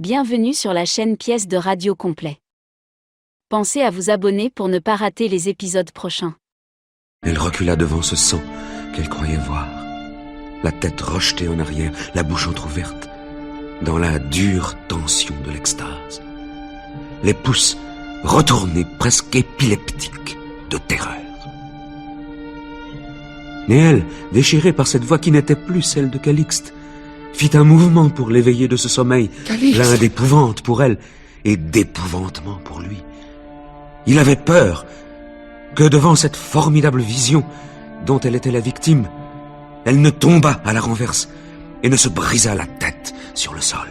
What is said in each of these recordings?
Bienvenue sur la chaîne Pièces de Radio Complet. Pensez à vous abonner pour ne pas rater les épisodes prochains. Elle recula devant ce sang qu'elle croyait voir, la tête rejetée en arrière, la bouche entr'ouverte, dans la dure tension de l'extase. Les pouces retournés, presque épileptiques, de terreur. Néel, déchirée par cette voix qui n'était plus celle de Calixte, fit un mouvement pour l'éveiller de ce sommeil, plein d'épouvante pour elle et d'épouvantement pour lui. Il avait peur que devant cette formidable vision dont elle était la victime, elle ne tombât à la renverse et ne se brisât la tête sur le sol.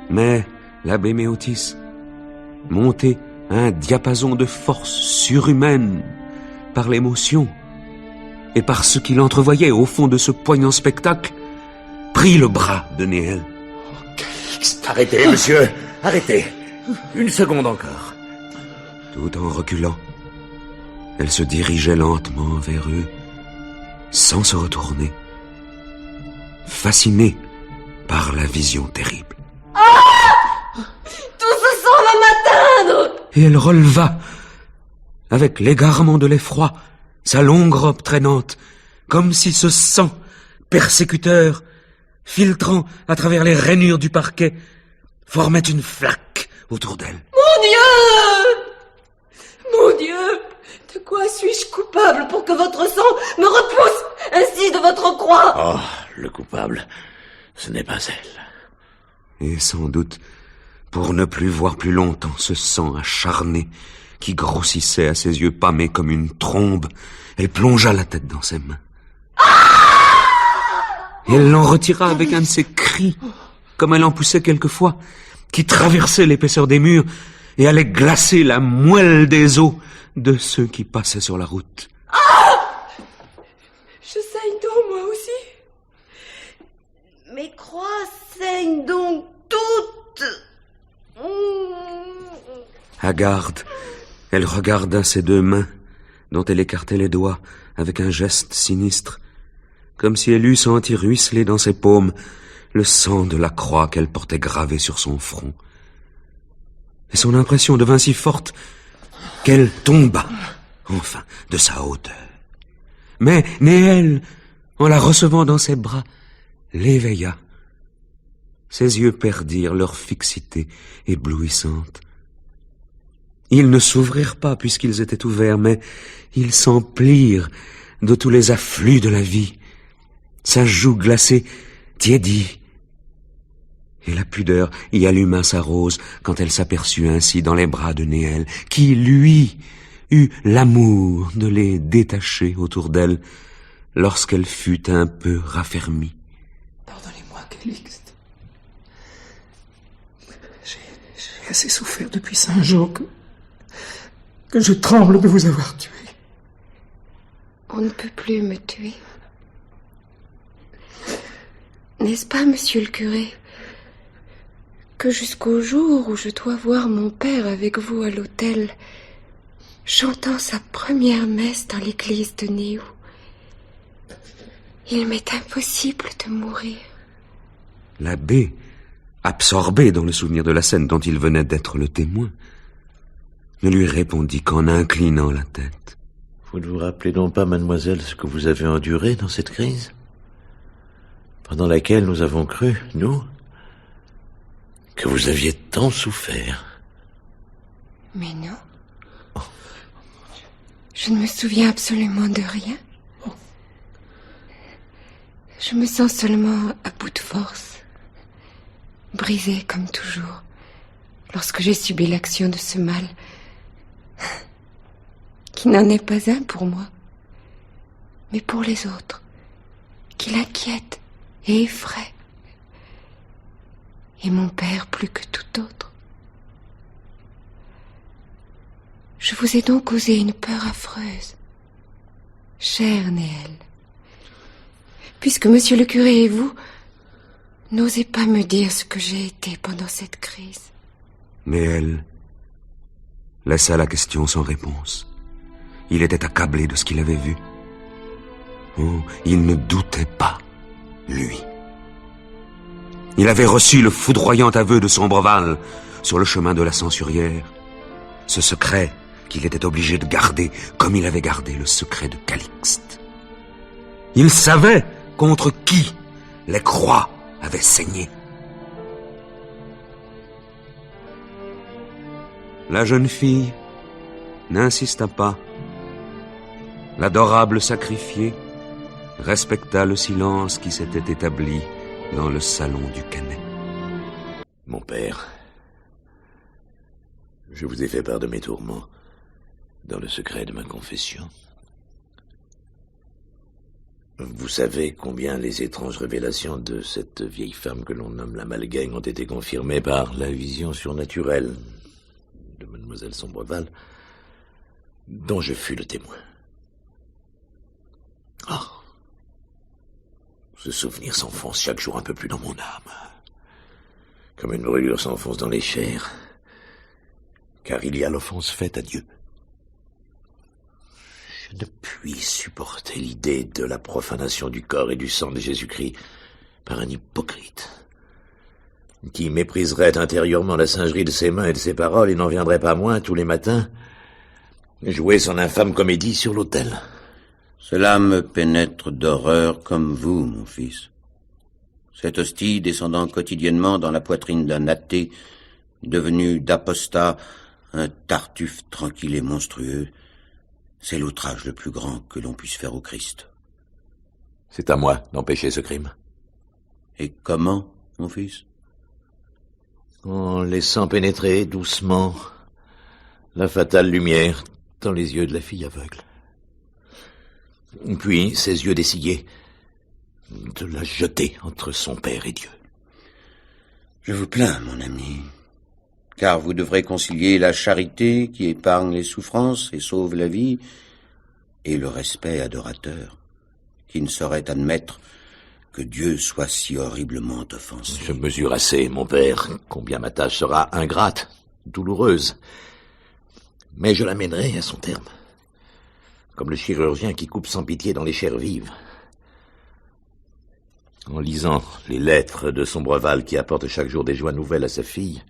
Mais l'abbé Méotis, monté à un diapason de force surhumaine par l'émotion et par ce qu'il entrevoyait au fond de ce poignant spectacle, prit le bras de Néel. Arrêtez, monsieur, arrêtez. Une seconde encore. Tout en reculant, elle se dirigeait lentement vers eux, sans se retourner, fascinée par la vision terrible. Ah! Tout ce sang va m'atteindre! Et elle releva, avec l'égarement de l'effroi, sa longue robe traînante, comme si ce sang persécuteur, filtrant à travers les rainures du parquet, formait une flaque autour d'elle. Mon Dieu! Mon Dieu! De quoi suis-je coupable pour que votre sang me repousse ainsi de votre croix? Oh, le coupable, ce n'est pas elle. Et sans doute, pour ne plus voir plus longtemps ce sang acharné qui grossissait à ses yeux pâmés comme une trombe, elle plongea la tête dans ses mains. Et elle l'en retira avec un de ces cris, comme elle en poussait quelquefois, qui traversaient l'épaisseur des murs et allaient glacer la moelle des os de ceux qui passaient sur la route. Je saigne donc moi aussi. Mes croix saignent donc toutes. Hagarde, elle regarda ses deux mains, dont elle écartait les doigts avec un geste sinistre, comme si elle eût senti ruisseler dans ses paumes le sang de la croix qu'elle portait gravée sur son front. Et son impression devint si forte qu'elle tomba, enfin, de sa hauteur. Mais Néel, en la recevant dans ses bras, l'éveilla. Ses yeux perdirent leur fixité éblouissante. Ils ne s'ouvrirent pas puisqu'ils étaient ouverts, mais ils s'emplirent de tous les afflux de la vie. Sa joue glacée tiédit, et la pudeur y alluma sa rose quand elle s'aperçut ainsi dans les bras de Néel, qui, lui, eut l'amour de les détacher autour d'elle lorsqu'elle fut un peu raffermie. Pardonnez-moi, Calixte. J'ai assez souffert depuis 5 jours que je tremble de vous avoir tué. On ne peut plus me tuer. N'est-ce pas, monsieur le curé, que jusqu'au jour où je dois voir mon père avec vous à l'autel, chantant sa première messe dans l'église de Néou, il m'est impossible de mourir. L'abbé, absorbé dans le souvenir de la scène dont il venait d'être le témoin, ne lui répondit qu'en inclinant la tête. Vous ne vous rappelez donc pas, mademoiselle, ce que vous avez enduré dans cette crise, pendant laquelle nous avons cru, nous, que vous aviez tant souffert? Mais non. Je ne me souviens absolument de rien. Je me sens seulement à bout de force, brisée comme toujours, lorsque j'ai subi l'action de ce mal, qui n'en est pas un pour moi, mais pour les autres, qui l'inquiètent et effraient, et mon père plus que tout autre. Je vous ai donc causé une peur affreuse, cher Néel, puisque monsieur le curé et vous n'osez pas me dire ce que j'ai été pendant cette crise. Néel laissa la question sans réponse. Il était accablé de ce qu'il avait vu. Oh, il ne doutait pas, lui. Il avait reçu le foudroyant aveu de Sombreval sur le chemin de la Censurière. Ce secret qu'il était obligé de garder comme il avait gardé le secret de Calixte. Il savait contre qui les croix avaient saigné. La jeune fille n'insista pas. L'adorable sacrifié respecta le silence qui s'était établi dans le salon du Canet. Mon père, je vous ai fait part de mes tourments dans le secret de ma confession. Vous savez combien les étranges révélations de cette vieille femme que l'on nomme la Malgaine ont été confirmées par la vision surnaturelle de mademoiselle Sombreval, dont je fus le témoin. Oh, ce souvenir s'enfonce chaque jour un peu plus dans mon âme, comme une brûlure s'enfonce dans les chairs, car il y a l'offense faite à Dieu. Je ne puis supporter l'idée de la profanation du corps et du sang de Jésus-Christ par un hypocrite qui mépriserait intérieurement la singerie de ses mains et de ses paroles et n'en viendrait pas moins, tous les matins, jouer son infâme comédie sur l'autel. Cela me pénètre d'horreur comme vous, mon fils. Cette hostie descendant quotidiennement dans la poitrine d'un athée, devenu d'apostat un tartuffe tranquille et monstrueux, c'est l'outrage le plus grand que l'on puisse faire au Christ. C'est à moi d'empêcher ce crime. Et comment, mon fils? En laissant pénétrer doucement la fatale lumière dans les yeux de la fille aveugle. Puis, ses yeux dessillés, de la jeter entre son père et Dieu. Je vous plains, mon ami, car vous devrez concilier la charité qui épargne les souffrances et sauve la vie, et le respect adorateur, qui ne saurait admettre que Dieu soit si horriblement offensé. Je mesure assez, mon père, combien ma tâche sera ingrate, douloureuse, mais je la mènerai à son terme, comme le chirurgien qui coupe sans pitié dans les chairs vives. En lisant les lettres de Sombreval qui apportent chaque jour des joies nouvelles à sa fille,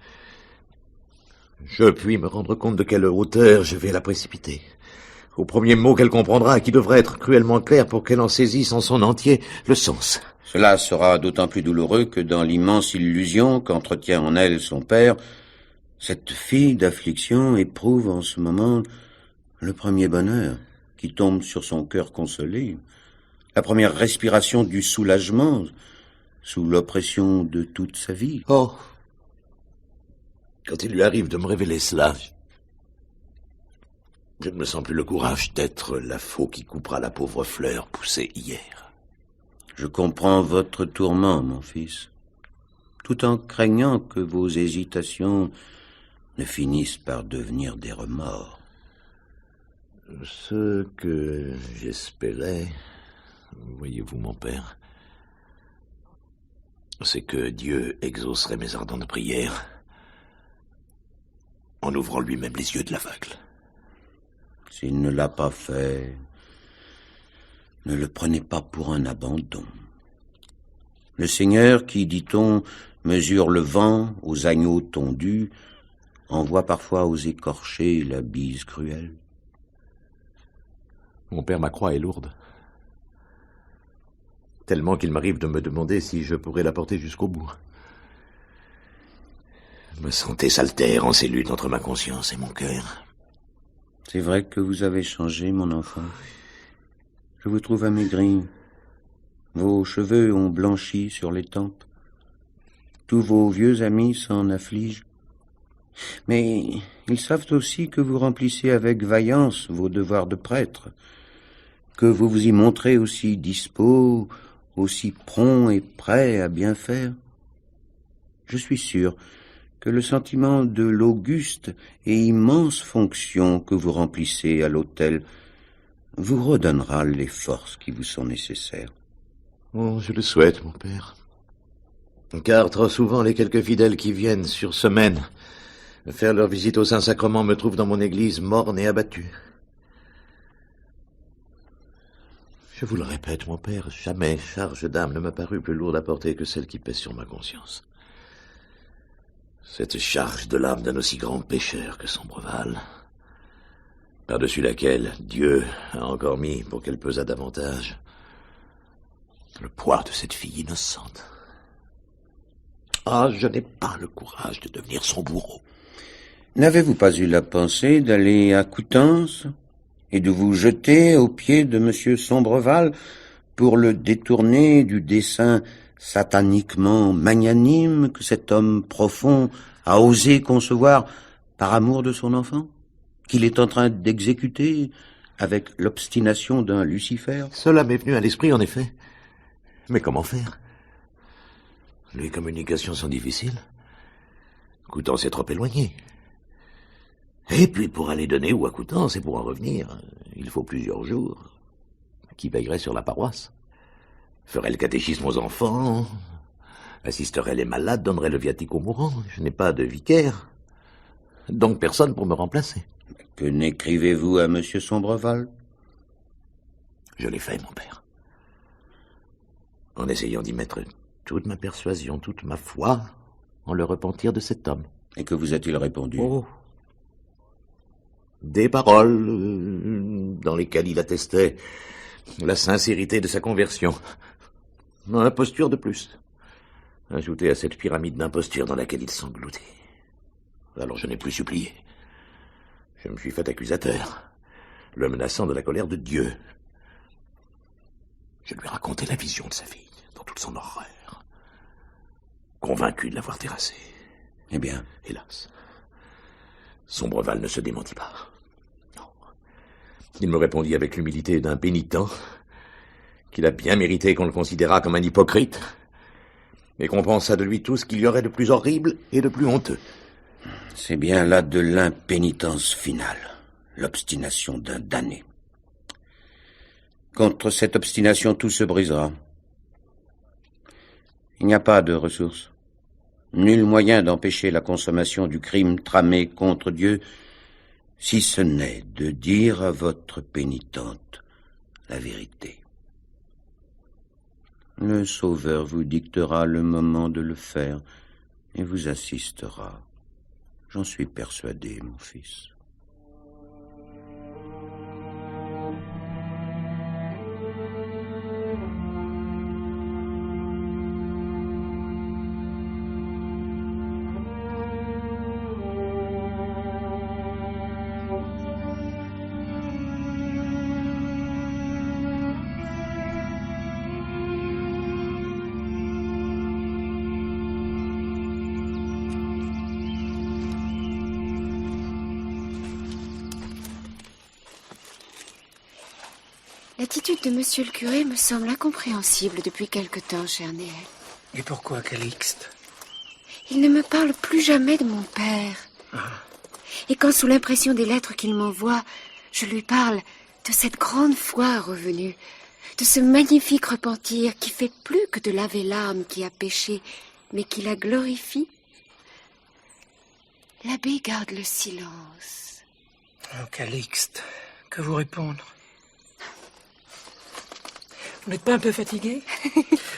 je puis me rendre compte de quelle hauteur je vais la précipiter. Au premier mot qu'elle comprendra, qui devrait être cruellement clair pour qu'elle en saisisse en son entier le sens. Cela sera d'autant plus douloureux que dans l'immense illusion qu'entretient en elle son père, cette fille d'affliction éprouve en ce moment le premier bonheur qui tombe sur son cœur consolé, la première respiration du soulagement sous l'oppression de toute sa vie. Oh, quand il lui arrive de me révéler cela, je ne me sens plus le courage d'être la faux qui coupera la pauvre fleur poussée hier. Je comprends votre tourment, mon fils, tout en craignant que vos hésitations ne finissent par devenir des remords. Ce que j'espérais, voyez-vous, mon père, c'est que Dieu exaucerait mes ardentes prières en ouvrant lui-même les yeux de l'aveugle. S'il ne l'a pas fait, ne le prenez pas pour un abandon. Le Seigneur qui, dit-on, mesure le vent aux agneaux tondus, envoie parfois aux écorchés la bise cruelle. Mon père, ma croix est lourde, tellement qu'il m'arrive de me demander si je pourrais la porter jusqu'au bout. Ma santé s'altère en ces luttes entre ma conscience et mon cœur. C'est vrai que vous avez changé, mon enfant. Je vous trouve amaigri. Vos cheveux ont blanchi sur les tempes. Tous vos vieux amis s'en affligent. Mais ils savent aussi que vous remplissez avec vaillance vos devoirs de prêtre, que vous vous y montrez aussi dispos, aussi prompt et prêt à bien faire. Je suis sûr que le sentiment de l'auguste et immense fonction que vous remplissez à l'autel vous redonnera les forces qui vous sont nécessaires. Oh, je le souhaite, mon père. Car trop souvent, les quelques fidèles qui viennent sur semaine faire leur visite au Saint-Sacrement me trouvent dans mon église morne et abattu. Je vous le répète, mon père, jamais charge d'âme ne m'a paru plus lourde à porter que celle qui pèse sur ma conscience. Cette charge de l'âme d'un aussi grand pécheur que Sombreval, par-dessus laquelle Dieu a encore mis, pour qu'elle pesât davantage, le poids de cette fille innocente. Ah, je n'ai pas le courage de devenir son bourreau. N'avez-vous pas eu la pensée d'aller à Coutances et de vous jeter aux pieds de M. Sombreval pour le détourner du dessein sataniquement magnanime que cet homme profond a osé concevoir par amour de son enfant, qu'il est en train d'exécuter avec l'obstination d'un Lucifer? Cela m'est venu à l'esprit, en effet. Mais comment faire? Les communications sont difficiles. Coutances est trop éloigné. Et puis pour aller de Néou à Coutances et pour en revenir, il faut plusieurs jours. Qui veillerait sur la paroisse? Ferait le catéchisme aux enfants, assisterait les malades, donnerait le viatique aux mourants. Je n'ai pas de vicaire, donc personne pour me remplacer. Que n'écrivez-vous à M. Sombreval? Je l'ai fait, mon père. En essayant d'y mettre toute ma persuasion, toute ma foi, en le repentir de cet homme. Et que vous a-t-il répondu? Oh. Des paroles dans lesquelles il attestait la sincérité de sa conversion. Une imposture de plus, ajoutée à cette pyramide d'imposture dans laquelle il s'engloutit. Alors je n'ai plus supplié. Je me suis fait accusateur, le menaçant de la colère de Dieu. Je lui ai raconté la vision de sa fille, dans toute son horreur, convaincu de l'avoir terrassée. Eh bien, hélas, Sombreval ne se démentit pas. Non. Il me répondit avec l'humilité d'un pénitent qu'il a bien mérité qu'on le considérât comme un hypocrite et qu'on pensât de lui tout ce qu'il y aurait de plus horrible et de plus honteux. c'est bien là de l'impénitence finale, l'obstination d'un damné. Contre cette obstination, tout se brisera. Il n'y a pas de ressources. Nul moyen d'empêcher la consommation du crime tramé contre Dieu, si ce n'est de dire à votre pénitente la vérité. Le Sauveur vous dictera le moment de le faire et vous assistera. J'en suis persuadé, mon fils. L'attitude de monsieur le curé me semble incompréhensible depuis quelque temps, cher Néel. Et pourquoi, Calixte? Il ne me parle plus jamais de mon père. Et quand, sous l'impression des lettres qu'il m'envoie, je lui parle de cette grande foi revenue, de ce magnifique repentir qui fait plus que de laver l'âme qui a péché, mais qui la glorifie, l'abbé garde le silence. Oh, Calixte, que vous répondre? Vous n'êtes pas un peu fatigué?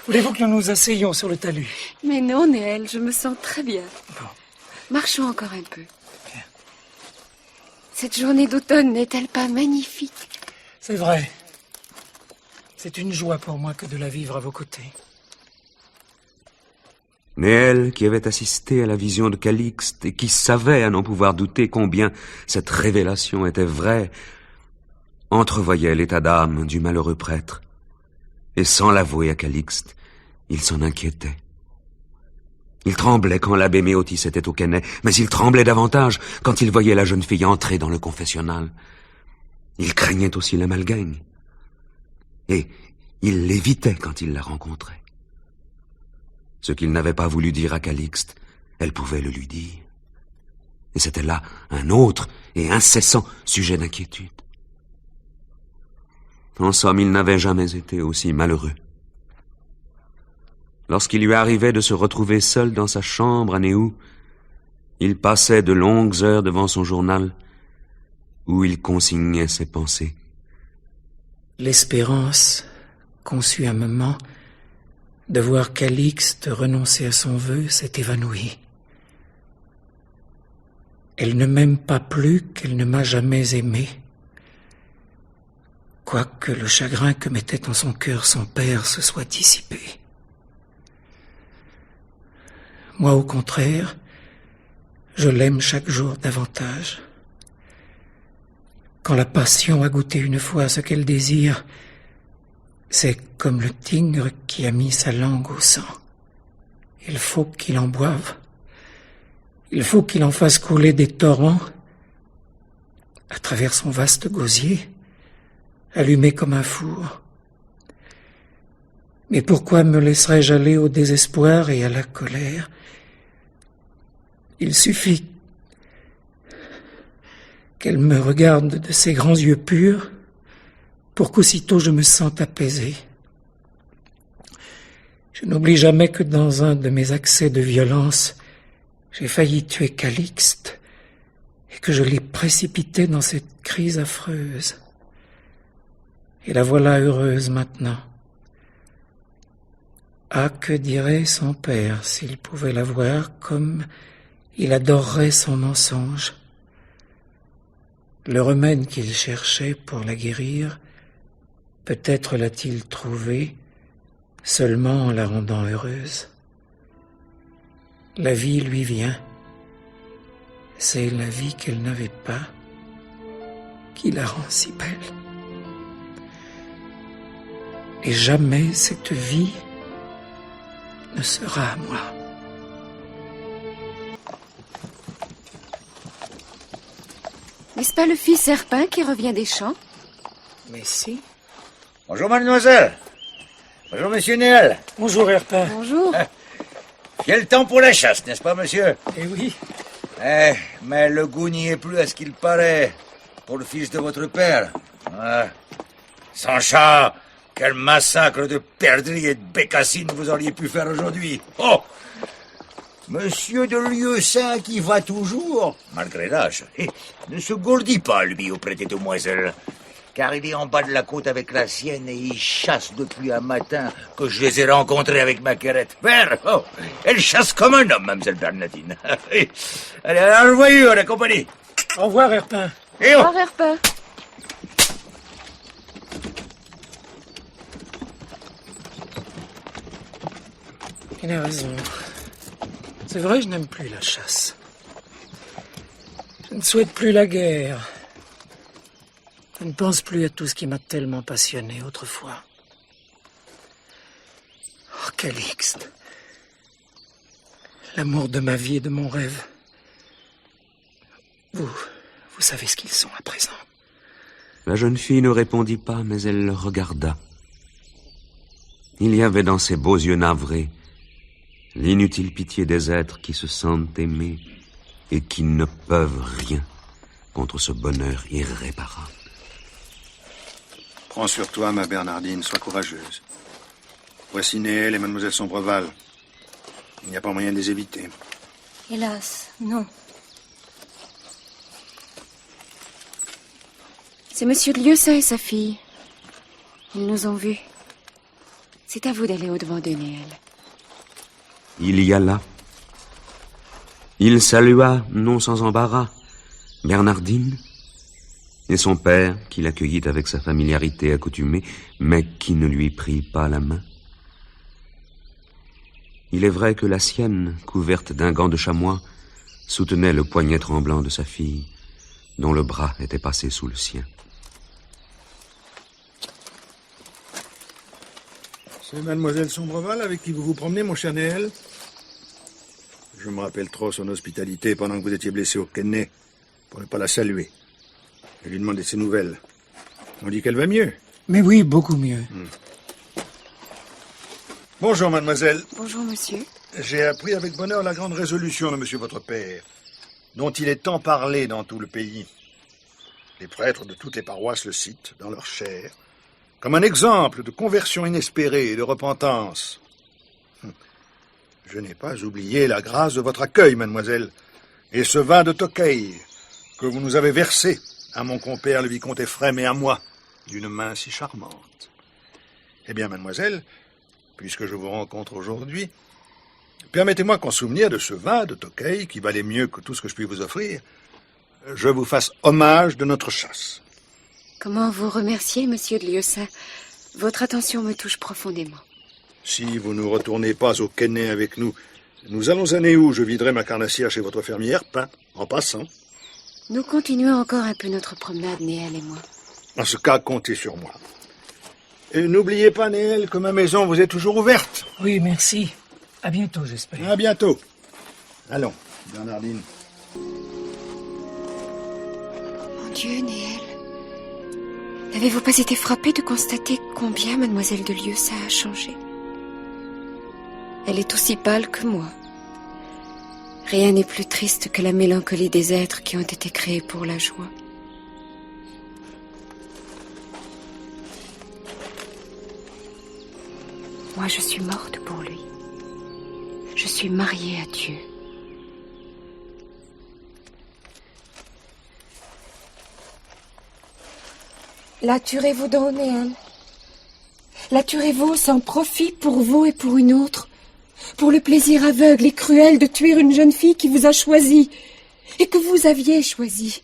Voulez-vous que nous nous asseyions sur le talus? Mais non, Néel, je me sens très bien. Bon. Marchons encore un peu. Bien. Cette journée d'automne n'est-elle pas magnifique? C'est vrai. C'est une joie pour moi que de la vivre à vos côtés. Néel, qui avait assisté à la vision de Calixte et qui savait à n'en pouvoir douter combien cette révélation était vraie, entrevoyait l'état d'âme du malheureux prêtre. Et sans l'avouer à Calixte, il s'en inquiétait. Il tremblait quand l'abbé Méotis était au Quesnay, mais il tremblait davantage quand il voyait la jeune fille entrer dans le confessionnal. Il craignait aussi l'amalgame. Et il l'évitait quand il la rencontrait. Ce qu'il n'avait pas voulu dire à Calixte, elle pouvait le lui dire. Et c'était là un autre et incessant sujet d'inquiétude. En somme, il n'avait jamais été aussi malheureux. Lorsqu'il lui arrivait de se retrouver seul dans sa chambre à Néou, il passait de longues heures devant son journal, où il consignait ses pensées. L'espérance conçu un moment, de voir Calixte renoncer à son vœu, s'est évanouie. Elle ne m'aime pas plus qu'elle ne m'a jamais aimé, quoique le chagrin que mettait en son cœur son père se soit dissipé. Moi, au contraire, je l'aime chaque jour davantage. Quand la passion a goûté une fois à ce qu'elle désire, c'est comme le tigre qui a mis sa langue au sang. Il faut qu'il en boive. Il faut qu'il en fasse couler des torrents à travers son vaste gosier, allumé comme un four. Mais pourquoi me laisserais-je aller au désespoir et à la colère? Il suffit qu'elle me regarde de ses grands yeux purs pour qu'aussitôt je me sente apaisé. Je n'oublie jamais que dans un de mes accès de violence, j'ai failli tuer Calixte et que je l'ai précipité dans cette crise affreuse. Et la voilà heureuse maintenant. Ah, que dirait son père s'il pouvait la voir comme il adorerait son mensonge. Le remède qu'il cherchait pour la guérir, peut-être l'a-t-il trouvé seulement en la rendant heureuse. La vie lui vient. C'est la vie qu'elle n'avait pas qui la rend si belle. Et jamais cette vie ne sera à moi. N'est-ce pas le fils Serpin qui revient des champs? Mais si. Bonjour, mademoiselle. Bonjour, monsieur Néel. Bonjour, Herpin. Bonjour. Quel temps pour la chasse, n'est-ce pas, monsieur? Eh oui. Mais le goût n'y est plus à ce qu'il paraît pour le fils de votre père. Sans chat, quel massacre de perdrix et de bécassines vous auriez pu faire aujourd'hui. Oh! Monsieur de Lieusaint qui va toujours, malgré l'âge, ne se gourdit pas, lui, auprès des demoiselles. Car il est en bas de la côte avec la sienne et il chasse depuis un matin que je les ai rencontrés avec ma quérette. Père, oh, elle chasse comme un homme, mademoiselle Bernardine. Allez, alors, le voyou, la compagnie. Au revoir, Herpin. Et Au revoir, Herpin. Il a raison. C'est vrai, je n'aime plus la chasse. Je ne souhaite plus la guerre. Je ne pense plus à tout ce qui m'a tellement passionné autrefois. Oh, Calixte. L'amour de ma vie et de mon rêve. Vous savez ce qu'ils sont à présent. La jeune fille ne répondit pas, mais elle le regarda. Il y avait dans ses beaux yeux navrés l'inutile pitié des êtres qui se sentent aimés et qui ne peuvent rien contre ce bonheur irréparable. Prends sur toi, ma Bernardine, sois courageuse. Voici Néel et mademoiselle Sombreval. Il n'y a pas moyen de les éviter. Hélas, non. C'est monsieur de Lieusaint et sa fille. Ils nous ont vus. C'est à vous d'aller au-devant de Néel. Il y alla. Il salua, non sans embarras, Bernardine et son père, qui l'accueillit avec sa familiarité accoutumée, mais qui ne lui prit pas la main. Il est vrai que la sienne, couverte d'un gant de chamois, soutenait le poignet tremblant de sa fille, dont le bras était passé sous le sien. C'est mademoiselle Sombreval avec qui vous vous promenez, mon cher Néel? Je me rappelle trop son hospitalité pendant que vous étiez blessé au Kenney, pour ne pas la saluer. Je lui demandais ses nouvelles. On dit qu'elle va mieux. Mais oui, beaucoup mieux. Bonjour, mademoiselle. Bonjour, monsieur. J'ai appris avec bonheur la grande résolution de monsieur votre père, dont il est tant parlé dans tout le pays. Les prêtres de toutes les paroisses le citent dans leur chair, comme un exemple de conversion inespérée et de repentance. Je n'ai pas oublié la grâce de votre accueil, mademoiselle, et ce vin de Tokay que vous nous avez versé à mon compère le vicomte Ephrem et à moi, d'une main si charmante. Eh bien, mademoiselle, puisque je vous rencontre aujourd'hui, permettez-moi qu'en souvenir de ce vin de Tokay, qui valait mieux que tout ce que je puis vous offrir, je vous fasse hommage de notre chasse. Comment vous remercier, monsieur de Lieusaint? Votre attention me touche profondément. Si vous ne retournez pas au Quesnay avec nous, nous allons à Néou, je viderai ma carnassière chez votre fermière, pain, en passant. Nous continuons encore un peu notre promenade, Néel et moi. En ce cas, comptez sur moi. Et n'oubliez pas, Néel, que ma maison vous est toujours ouverte. Oui, merci. À bientôt, j'espère. À bientôt. Allons, Bernardine. Mon Dieu, Néel. N'avez-vous pas été frappée de constater combien mademoiselle de Lieusaint a changé? Elle est aussi pâle que moi. Rien n'est plus triste que la mélancolie des êtres qui ont été créés pour la joie. Moi, je suis morte pour lui. Je suis mariée à Dieu. La tuerez-vous donc, Néel? La tuerez-vous sans profit pour vous et pour une autre? Pour le plaisir aveugle et cruel de tuer une jeune fille qui vous a choisi et que vous aviez choisi,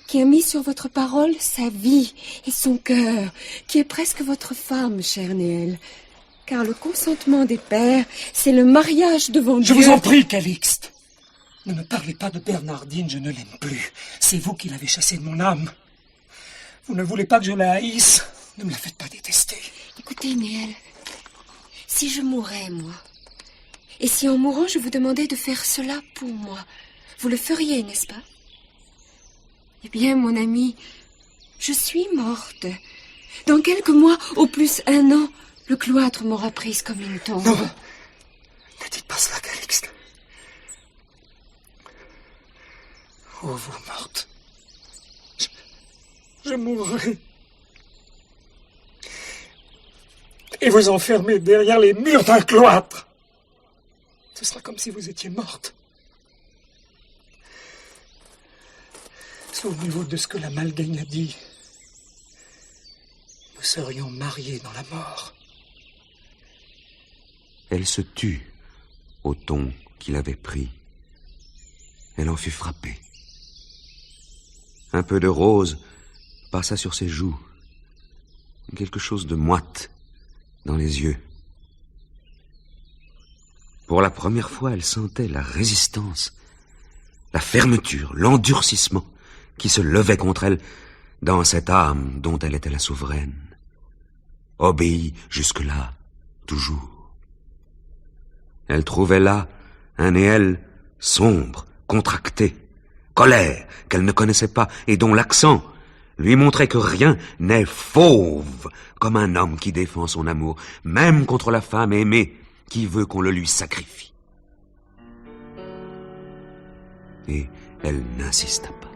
qui a mis sur votre parole sa vie et son cœur, qui est presque votre femme, chère Néel. Car le consentement des pères, c'est le mariage devant Dieu. Je vous en prie, Calixte. Ne me parlez pas de Bernardine, je ne l'aime plus. C'est vous qui l'avez chassée de mon âme. Vous ne voulez pas que je la haïsse. Ne me la faites pas détester. Écoutez, Néel, si je mourais, moi, et si en mourant je vous demandais de faire cela pour moi, vous le feriez, n'est-ce pas? Eh bien, mon ami, je suis morte. Dans quelques mois, au plus 1 an, le cloître m'aura prise comme une tombe. Non, ne dites pas cela, Calixte. Oh, vous morte. Je mourrai. Et vous enfermer derrière les murs d'un cloître. Ce sera comme si vous étiez morte. Souvenez-vous de ce que la Malgagne a dit. Nous serions mariés dans la mort. Elle se tut au ton qu'il avait pris. Elle en fut frappée. Un peu de rose passa sur ses joues. Quelque chose de moite dans les yeux. Pour la première fois, elle sentait la résistance, la fermeture, l'endurcissement qui se levait contre elle dans cette âme dont elle était la souveraine. Obéie jusque-là, toujours. Elle trouvait là un Néel sombre, contracté, colère qu'elle ne connaissait pas et dont l'accent lui montrait que rien n'est fauve comme un homme qui défend son amour, même contre la femme aimée qui veut qu'on le lui sacrifie. Et elle n'insista pas.